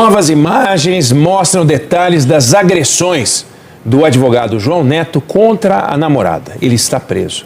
Novas imagens mostram detalhes das agressões do advogado João Neto contra a namorada. Ele está preso.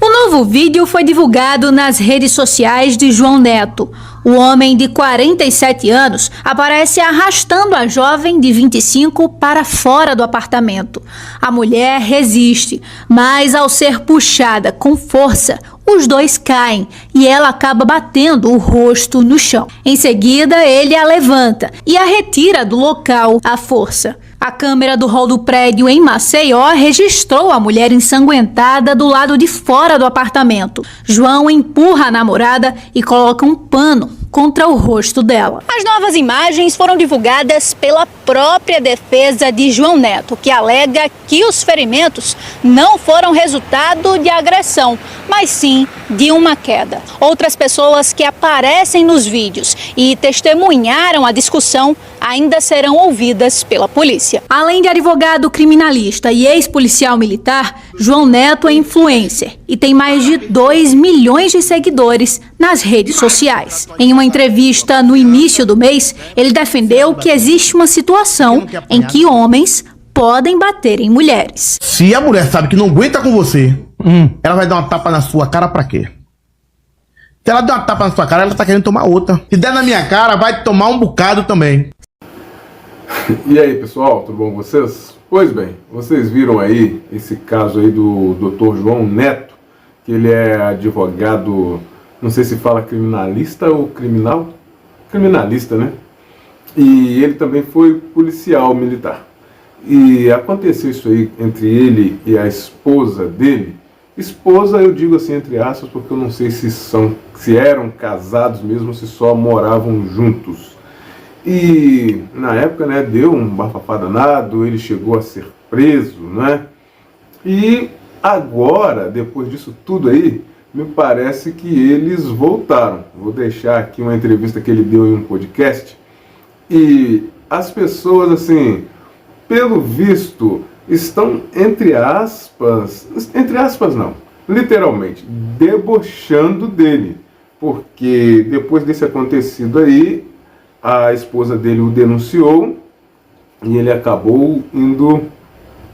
O novo vídeo foi divulgado nas redes sociais de João Neto. O homem de 47 anos aparece arrastando a jovem de 25 para fora do apartamento. A mulher resiste, mas ao ser puxada com força, os dois caem e ela acaba batendo o rosto no chão. Em seguida, ele a levanta e a retira do local à força. A câmera do hall do prédio em Maceió registrou a mulher ensanguentada do lado de fora do apartamento. João empurra a namorada e coloca um pano contra o rosto dela. As novas imagens foram divulgadas pela própria defesa de João Neto, que alega que os ferimentos não foram resultado de agressão, mas sim de uma queda. Outras pessoas que aparecem nos vídeos e testemunharam a discussão ainda serão ouvidas pela polícia. Além de advogado criminalista e ex-policial militar, João Neto é influencer e tem mais de 2 milhões de seguidores nas redes sociais. Em uma entrevista no início do mês, ele defendeu que existe uma situação em que homens podem bater em mulheres. Se a mulher sabe que não aguenta com você, ela vai dar uma tapa na sua cara pra quê? Se ela der uma tapa na sua cara, ela tá querendo tomar outra. Se der na minha cara, vai tomar um bocado também. E aí, pessoal, tudo bom com vocês? Pois bem, vocês viram aí esse caso aí do Dr. João Neto, que ele é advogado, não sei se fala criminalista ou criminal, criminalista, né? E ele também foi policial militar. E aconteceu isso aí entre ele e a esposa dele. Esposa, eu digo assim entre aspas, porque eu não sei se eram casados mesmo, ou se só moravam juntos. E na época, né, deu um bafafá danado, ele chegou a ser preso, né? E agora, depois disso tudo aí, me parece que eles voltaram. Vou deixar aqui uma entrevista que ele deu em um podcast. E as pessoas, assim, pelo visto, estão, entre aspas não, literalmente, debochando dele. Porque depois desse acontecido aí, a esposa dele o denunciou e ele acabou indo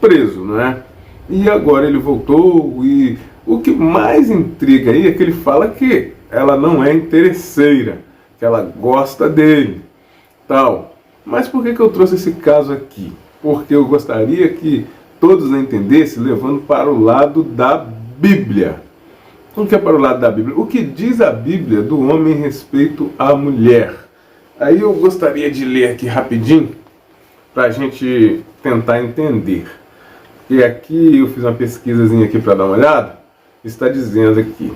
preso, né? E agora ele voltou e o que mais intriga aí é que ele fala que ela não é interesseira, que ela gosta dele, tal. Mas por que eu trouxe esse caso aqui? Porque eu gostaria que todos entendessem levando para o lado da Bíblia. O que é para o lado da Bíblia? O que diz a Bíblia do homem em respeito à mulher? Aí eu gostaria de ler aqui rapidinho, para a gente tentar entender. E aqui eu fiz uma pesquisazinha aqui para dar uma olhada, está dizendo aqui,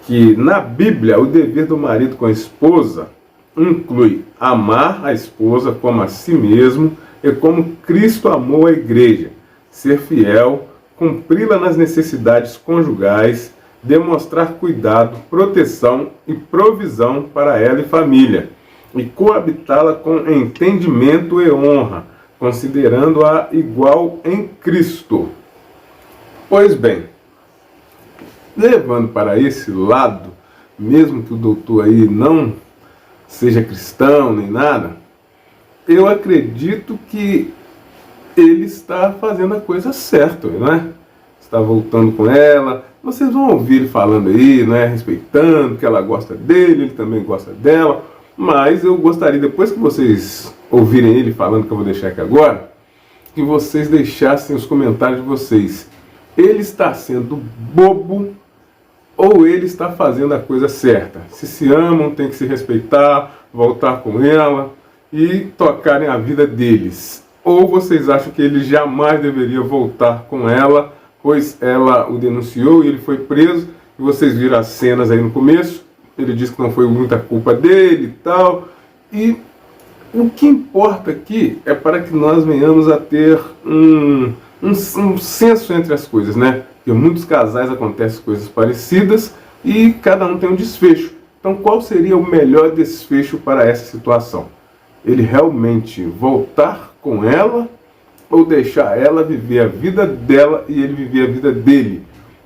que na Bíblia o dever do marido com a esposa inclui amar a esposa como a si mesmo e como Cristo amou a igreja, ser fiel, cumpri-la nas necessidades conjugais, demonstrar cuidado, proteção e provisão para ela e família, e coabitá-la com entendimento e honra, considerando-a igual em Cristo. Pois bem, levando para esse lado, mesmo que o doutor aí não seja cristão nem nada, eu acredito que ele está fazendo a coisa certa, né? Está voltando com ela, vocês vão ouvir ele falando aí, né? Respeitando que ela gosta dele, ele também gosta dela. Mas eu gostaria, depois que vocês ouvirem ele falando, que eu vou deixar aqui agora, que vocês deixassem os comentários de vocês. Ele está sendo bobo ou ele está fazendo a coisa certa? Se amam, tem que se respeitar, voltar com ela e tocarem a vida deles. Ou vocês acham que ele jamais deveria voltar com ela, pois ela o denunciou e ele foi preso, e vocês viram as cenas aí no começo? Ele disse que não foi muita culpa dele e tal. E o que importa aqui é para que nós venhamos a ter um senso entre as coisas, né? Porque em muitos casais acontecem coisas parecidas e cada um tem um desfecho. Então qual seria o melhor desfecho para essa situação? Ele realmente voltar com ela ou deixar ela viver a vida dela e ele viver a vida dele?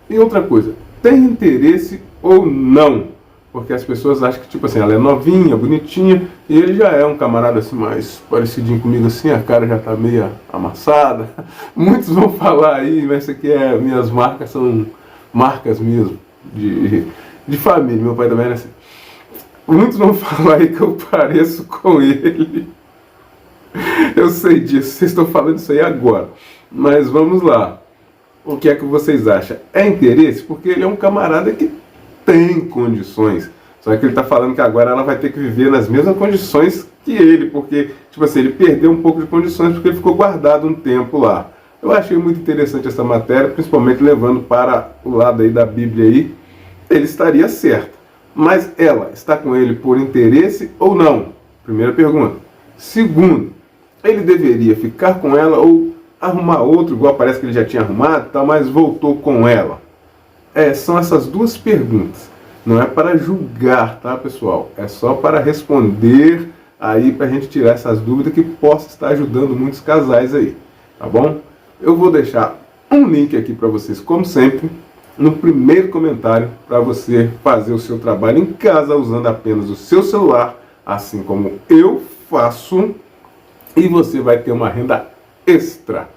E outra coisa, tem interesse ou não? porque as pessoas acham que, tipo assim, ela é novinha, bonitinha, e ele já é um camarada assim, mais parecidinho comigo assim, a cara já tá meio amassada. Muitos vão falar aí, mas isso aqui minhas marcas são marcas mesmo, de família, meu pai também era assim. Muitos vão falar aí que eu pareço com ele. Eu sei disso, vocês estão falando isso aí agora. Mas vamos lá. O que é que vocês acham? É interesse? Porque ele é um camarada que tem condições. Só que ele está falando que agora ela vai ter que viver nas mesmas condições que ele. Porque, tipo assim, ele perdeu um pouco de condições porque ele ficou guardado um tempo lá. Eu achei muito interessante essa matéria, principalmente levando para o lado aí da Bíblia aí. Ele estaria certo. Mas ela está com ele por interesse ou não? Primeira pergunta. Segundo, ele deveria ficar com ela ou arrumar outro, igual parece que ele já tinha arrumado, tá, mas voltou com ela? São essas duas perguntas. Não é para julgar, tá, pessoal? É só para responder aí, para a gente tirar essas dúvidas que possa estar ajudando muitos casais aí, tá bom? Eu vou deixar um link aqui para vocês, como sempre, no primeiro comentário, para você fazer o seu trabalho em casa usando apenas o seu celular, assim como eu faço, e você vai ter uma renda extra.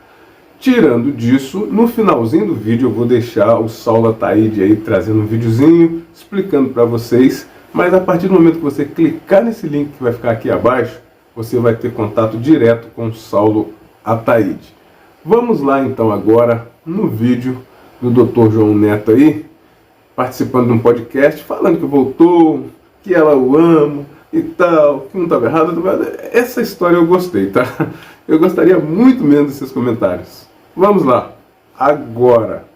Tirando disso, no finalzinho do vídeo eu vou deixar o Saulo Ataíde aí trazendo um videozinho explicando para vocês, mas a partir do momento que você clicar nesse link que vai ficar aqui abaixo, você vai ter contato direto com o Saulo Ataíde. Vamos lá então agora no vídeo do Dr. João Neto aí, participando de um podcast, falando que voltou, que ela o ama e tal, que não estava errado. Essa história eu gostei, tá? Eu gostaria muito mesmo dos seus comentários. Vamos lá, agora.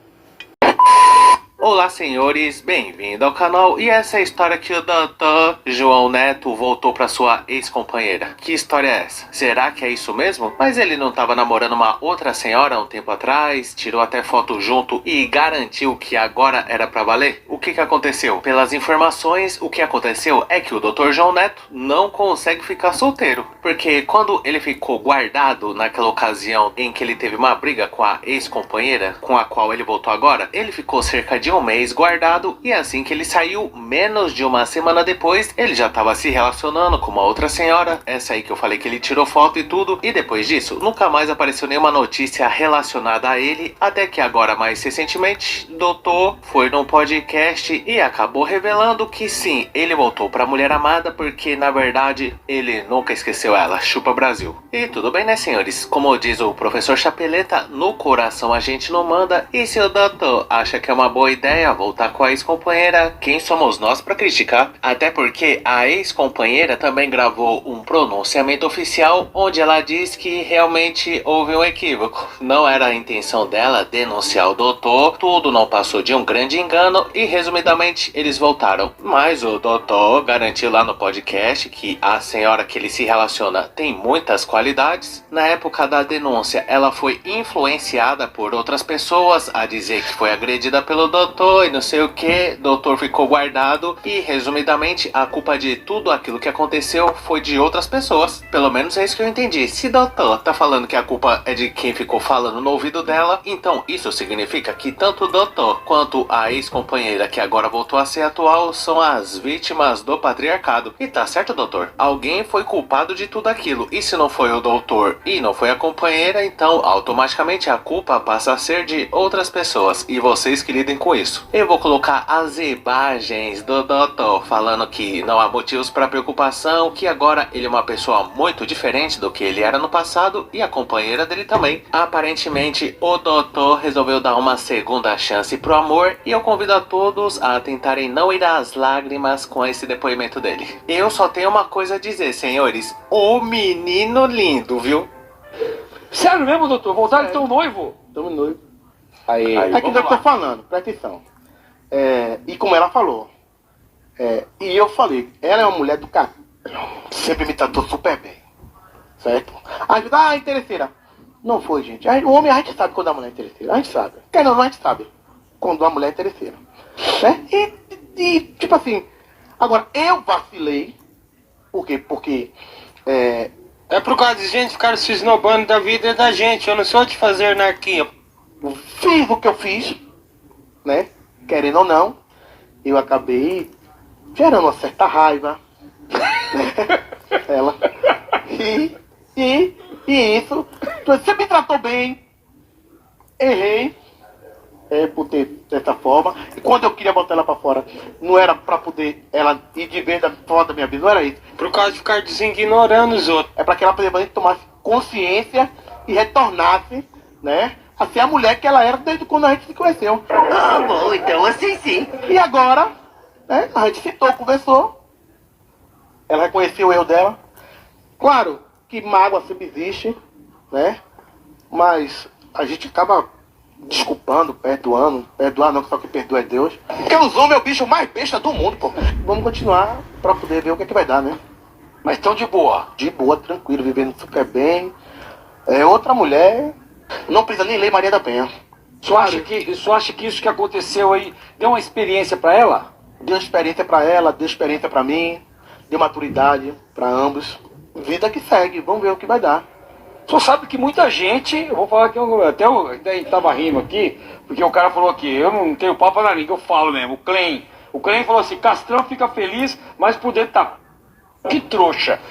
Olá, senhores, bem-vindo ao canal. E essa é a história que o Dr. João Neto voltou para sua ex-companheira. Que história é essa? Será que é isso mesmo? Mas ele não estava namorando uma outra senhora um tempo atrás, tirou até foto junto e garantiu que agora era para valer? O que aconteceu? Pelas informações, o que aconteceu é que o Dr. João Neto não consegue ficar solteiro, porque quando ele ficou guardado naquela ocasião em que ele teve uma briga com a ex-companheira, com a qual ele voltou agora, ele ficou cerca de um mês guardado, e assim que ele saiu, menos de uma semana depois, ele já estava se relacionando com uma outra senhora, essa aí que eu falei que ele tirou foto e tudo, e depois disso, nunca mais apareceu nenhuma notícia relacionada a ele, até que agora, mais recentemente, Doutor foi num podcast e acabou revelando que sim, ele voltou pra mulher amada, porque na verdade, ele nunca esqueceu ela. Chupa Brasil. E tudo bem, né, senhores? Como diz o professor Chapeleta, no coração a gente não manda, e se o Doutor acha que é uma boa ideia voltar com a ex-companheira, quem somos nós para criticar? Até porque a ex-companheira também gravou um pronunciamento oficial onde ela diz que realmente houve um equívoco. Não era a intenção dela denunciar o doutor, tudo não passou de um grande engano e resumidamente eles voltaram. Mas o doutor garantiu lá no podcast que a senhora que ele se relaciona tem muitas qualidades. Na época da denúncia, ela foi influenciada por outras pessoas a dizer que foi agredida pelo doutor e não sei o que, doutor ficou guardado e resumidamente a culpa de tudo aquilo que aconteceu foi de outras pessoas. Pelo menos é isso que eu entendi. Se doutor tá falando que a culpa é de quem ficou falando no ouvido dela, então isso significa que tanto o doutor quanto a ex-companheira que agora voltou a ser atual são as vítimas do patriarcado. E tá certo, doutor? Alguém foi culpado de tudo aquilo, e se não foi o doutor e não foi a companheira, então automaticamente a culpa passa a ser de outras pessoas e vocês que lidem com isso. Eu vou colocar as imagens do doutor falando que não há motivos para preocupação, que agora ele é uma pessoa muito diferente do que ele era no passado e a companheira dele também. Aparentemente o doutor resolveu dar uma segunda chance pro amor e eu convido a todos a tentarem não ir às lágrimas com esse depoimento dele. Eu só tenho uma coisa a dizer, senhores, o menino lindo, viu? Sério mesmo, doutor? Voltaram tão noivo? Estamos noivo. Aí, É que eu tô falando, presta atenção. E como ela falou, e eu falei, ela é uma mulher do cara. Sempre me tratou super bem. Certo? Aí, interesseira. Não foi, gente. O homem, a gente sabe quando a mulher é interesseira. A gente sabe. Quer não, a gente sabe quando a mulher é interesseira. Né? E tipo assim, agora, eu vacilei. Por quê? Porque é por causa de gente ficar se esnobando da vida da gente. Eu não sou de fazer anarquia. fiz o que eu fiz, né? Querendo ou não, eu acabei gerando uma certa raiva. Ela. E isso. Você me tratou bem. Errei. Por ter dessa forma. E quando eu queria botar ela pra fora, não era pra poder ela ir de vez da fora da minha vida, não era isso. Por causa de ficar designorando os outros. É pra que ela realmente tomasse consciência e retornasse, né? A ser a mulher que ela era desde quando a gente se conheceu. Ah, bom, então assim sim. E agora, né? A gente sentou, conversou. Ela reconheceu o erro dela. Claro que mágoa sempre existe, né? Mas a gente acaba desculpando, perdoando. Perdoar não, que só que perdoa é Deus. Porque os homens é o bicho mais besta do mundo, pô. Vamos continuar pra poder ver o que é que vai dar, né? Mas tão de boa. De boa, tranquilo, vivendo super bem. É outra mulher, não precisa nem ler Maria da Penha. Só acha que isso que aconteceu aí deu uma experiência pra ela? Deu experiência pra ela, deu experiência pra mim, deu maturidade pra ambos. Vida que segue, vamos ver o que vai dar. Só sabe que muita gente, eu vou falar que até eu tava rindo aqui, porque o cara falou aqui, eu não tenho papo na língua, eu falo mesmo, o Klein falou assim, Castrão fica feliz, mas por dentro tá que trouxa.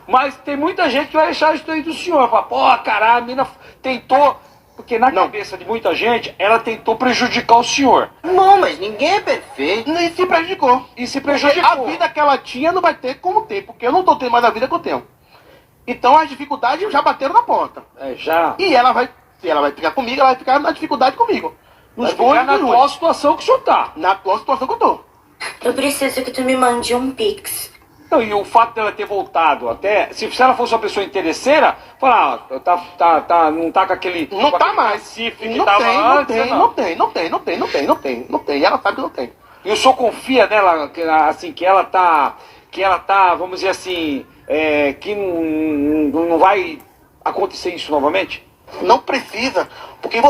Mas tem muita gente que vai achar isso aí do senhor, fala, pô, caralho, a mina tentou, porque na cabeça de muita gente, ela tentou prejudicar o senhor. Bom, mas ninguém é perfeito. E se prejudicou. E se prejudicou. Porque a vida que ela tinha não vai ter como ter, porque eu não tô tendo mais a vida que eu tenho. Então as dificuldades já bateram na porta. Já. E ela vai ficar comigo, ela vai ficar na dificuldade comigo. Nos bons e nos ruins. Na atual situação que o senhor tá. Na atual situação que eu tô. Eu preciso que tu me mande um pix. Não, e o fato dela ter voltado até... Se ela fosse uma pessoa interesseira, falar, não tá com aquele... Não tá mais. Que tava antes, não tem. E ela sabe que não tem. E o senhor confia nela, assim, que ela tá, vamos dizer assim, que não vai acontecer isso novamente? Não precisa, porque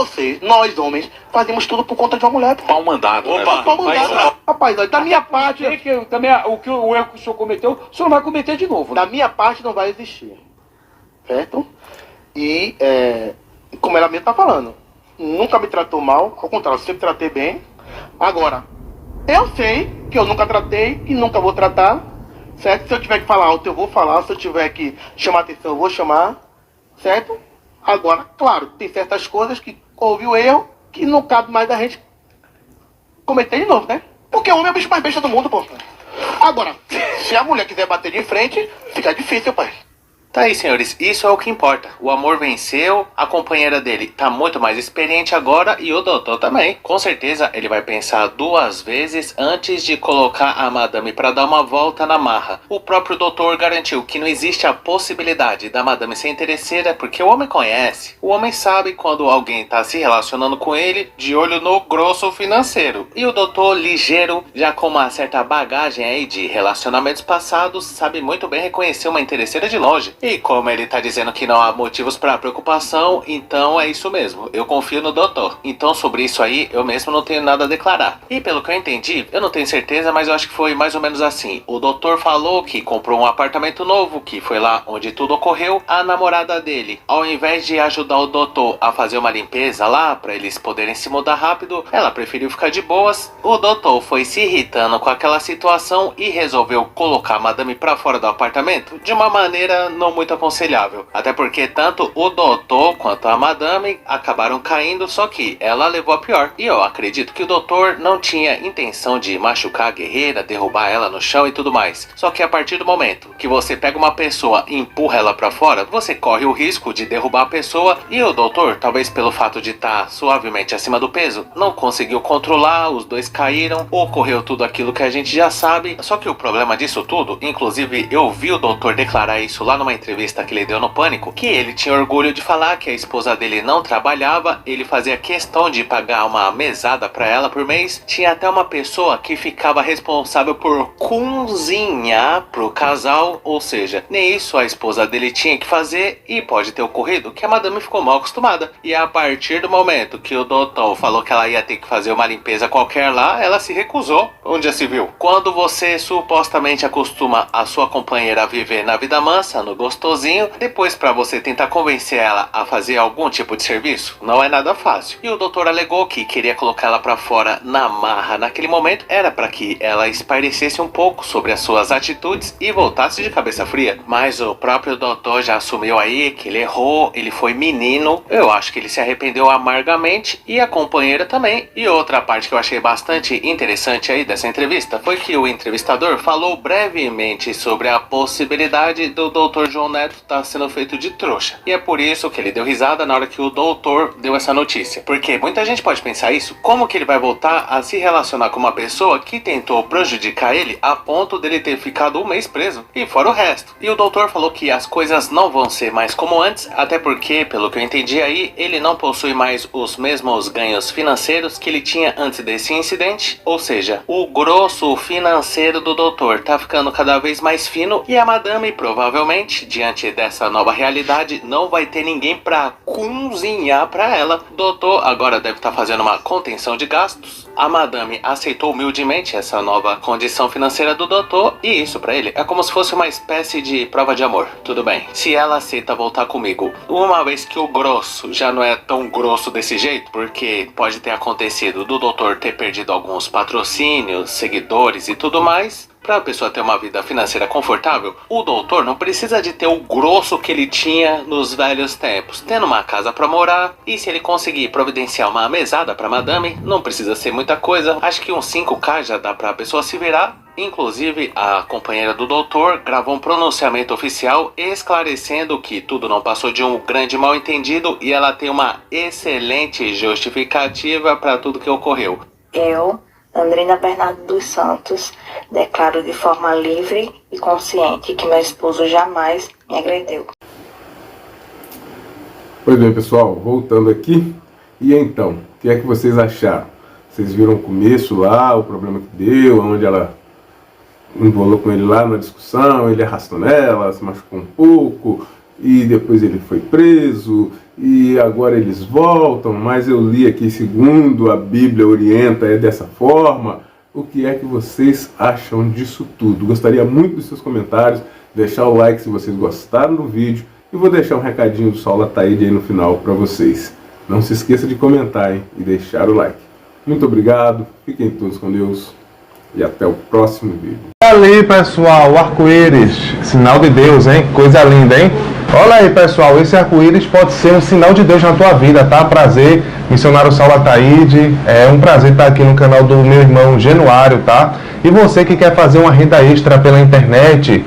nós homens, fazemos tudo por conta de uma mulher. Pau mandado. Opa, pau mandado. Rapaz, da minha parte... O erro que o senhor cometeu, o senhor não vai cometer de novo. Da minha parte não vai existir. Certo? E, como ela mesmo tá falando, nunca me tratou mal, ao contrário, sempre tratei bem. Agora, eu sei que eu nunca tratei e nunca vou tratar, certo? Se eu tiver que falar alto, eu vou falar. Se eu tiver que chamar atenção, eu vou chamar, certo? Agora, claro, tem certas coisas que houve o erro que não cabe mais a gente cometer de novo, né? Porque o homem é o bicho mais besta do mundo, pô. Agora, se a mulher quiser bater de frente, fica difícil, pai. Tá aí, senhores, isso é o que importa. O amor venceu, a companheira dele tá muito mais experiente agora e o doutor também. Com certeza ele vai pensar 2 vezes antes de colocar a madame pra dar uma volta na marra. O próprio doutor garantiu que não existe a possibilidade da madame ser interesseira porque o homem conhece. O homem sabe quando alguém tá se relacionando com ele de olho no grosso financeiro. E o doutor, ligeiro, já com uma certa bagagem aí de relacionamentos passados, sabe muito bem reconhecer uma interesseira de longe. E como ele tá dizendo que não há motivos para preocupação, então é isso mesmo, eu confio no doutor. Então sobre isso aí, eu mesmo não tenho nada a declarar. E pelo que eu entendi, eu não tenho certeza, mas eu acho que foi mais ou menos assim. O doutor falou que comprou um apartamento novo, que foi lá onde tudo ocorreu. A namorada dele, ao invés de ajudar o doutor a fazer uma limpeza lá, para eles poderem se mudar rápido, ela preferiu ficar de boas. O doutor foi se irritando com aquela situação e resolveu colocar a madame pra fora do apartamento de uma maneira não muito aconselhável, até porque tanto o doutor quanto a madame acabaram caindo, só que ela levou a pior. E eu acredito que o doutor não tinha intenção de machucar a guerreira, derrubar ela no chão e tudo mais. Só que a partir do momento que você pega uma pessoa e empurra ela pra fora, você corre o risco de derrubar a pessoa. E o doutor, talvez pelo fato de estar suavemente acima do peso, não conseguiu controlar, os dois caíram, ocorreu tudo aquilo que a gente já sabe. Só que o problema disso tudo, inclusive eu vi o doutor declarar isso lá numa entrevista que ele deu no Pânico, que ele tinha orgulho de falar que a esposa dele não trabalhava, ele fazia questão de pagar uma mesada pra ela por mês, tinha até uma pessoa que ficava responsável por cozinhar pro casal, ou seja, nem isso a esposa dele tinha que fazer, e pode ter ocorrido que a madame ficou mal acostumada, e a partir do momento que o doutor falou que ela ia ter que fazer uma limpeza qualquer lá, ela se recusou. Onde já se viu? Quando você supostamente acostuma a sua companheira a viver na vida mansa, no gostosinho, depois pra você tentar convencer ela a fazer algum tipo de serviço, não é nada fácil. E o doutor alegou que queria colocar ela pra fora na marra naquele momento, era pra que ela espairecesse um pouco sobre as suas atitudes e voltasse de cabeça fria. Mas o próprio doutor já assumiu aí que ele errou, ele foi menino, eu acho que ele se arrependeu amargamente e a companheira também. E outra parte que eu achei bastante interessante aí dessa entrevista foi que o entrevistador falou brevemente sobre a possibilidade do Dr. João Neto estar sendo feito de trouxa. E é por isso que ele deu risada na hora que o doutor deu essa notícia. Porque muita gente pode pensar isso, como que ele vai voltar a se relacionar com uma pessoa que tentou prejudicar ele a ponto dele ter ficado um mês preso, e fora o resto. E o doutor falou que as coisas não vão ser mais como antes, até porque, pelo que eu entendi aí, ele não possui mais os mesmos ganhos financeiros que ele tinha antes desse incidente, ou seja, o grosso financeiro do doutor tá ficando cada vez mais fino e a madame provavelmente, diante dessa nova realidade, não vai ter ninguém pra cozinhar pra ela. O doutor agora deve estar fazendo uma contenção de gastos. A madame aceitou humildemente essa nova condição financeira do doutor e isso pra ele é como se fosse uma espécie de prova de amor. Tudo bem, se ela aceita voltar comigo, uma vez que o grosso já não é tão grosso desse jeito, porque pode ter acontecido do doutor ter perdido alguns patrocínios, seguidores e tudo mais, para a pessoa ter uma vida financeira confortável, o doutor não precisa de ter o grosso que ele tinha nos velhos tempos, tendo uma casa para morar, e se ele conseguir providenciar uma mesada para madame, não precisa ser muita coisa, acho que uns 5k já dá para a pessoa se virar. Inclusive, a companheira do doutor gravou um pronunciamento oficial esclarecendo que tudo não passou de um grande mal-entendido e ela tem uma excelente justificativa para tudo que ocorreu. Eu, Andrina Bernardo dos Santos, declaro de forma livre e consciente que meu esposo jamais me agrediu. Pois bem, pessoal, voltando aqui. E então, o que é que vocês acharam? Vocês viram o começo lá, o problema que deu, onde ela envolou com ele lá na discussão, ele arrastou nela, se machucou um pouco, e depois ele foi preso, e agora eles voltam, mas eu li aqui, segundo a Bíblia orienta, é dessa forma. O que é que vocês acham disso tudo? Gostaria muito dos seus comentários, deixar o like se vocês gostaram do vídeo, e vou deixar um recadinho do Saulo Ataíde aí no final para vocês. Não se esqueça de comentar, hein, e deixar o like. Muito obrigado, fiquem todos com Deus, e até o próximo vídeo. Ali, pessoal, o arco-íris, sinal de Deus, hein? Coisa linda, hein? Olha aí, pessoal, esse arco-íris pode ser um sinal de Deus na tua vida, tá? Prazer, missionário Saulo Ataíde, é um prazer estar aqui no canal do meu irmão Genuário, tá? E você que quer fazer uma renda extra pela internet,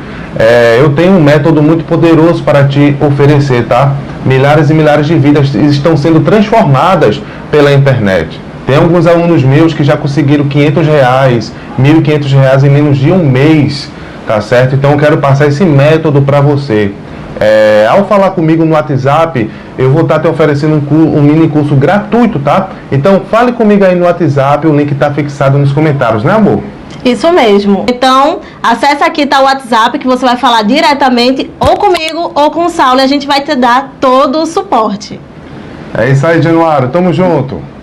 eu tenho um método muito poderoso para te oferecer, tá? Milhares e milhares de vidas estão sendo transformadas pela internet. Tem alguns alunos meus que já conseguiram R$500, R$1.500 em menos de um mês, tá certo? Então eu quero passar esse método para você. Ao falar comigo no WhatsApp, eu vou estar te oferecendo um mini curso gratuito, tá? Então fale comigo aí no WhatsApp, o link está fixado nos comentários, né, amor? Isso mesmo. Então, acesse aqui, tá o WhatsApp, que você vai falar diretamente ou comigo ou com o Saulo, e a gente vai te dar todo o suporte. É isso aí, Januário. Tamo junto.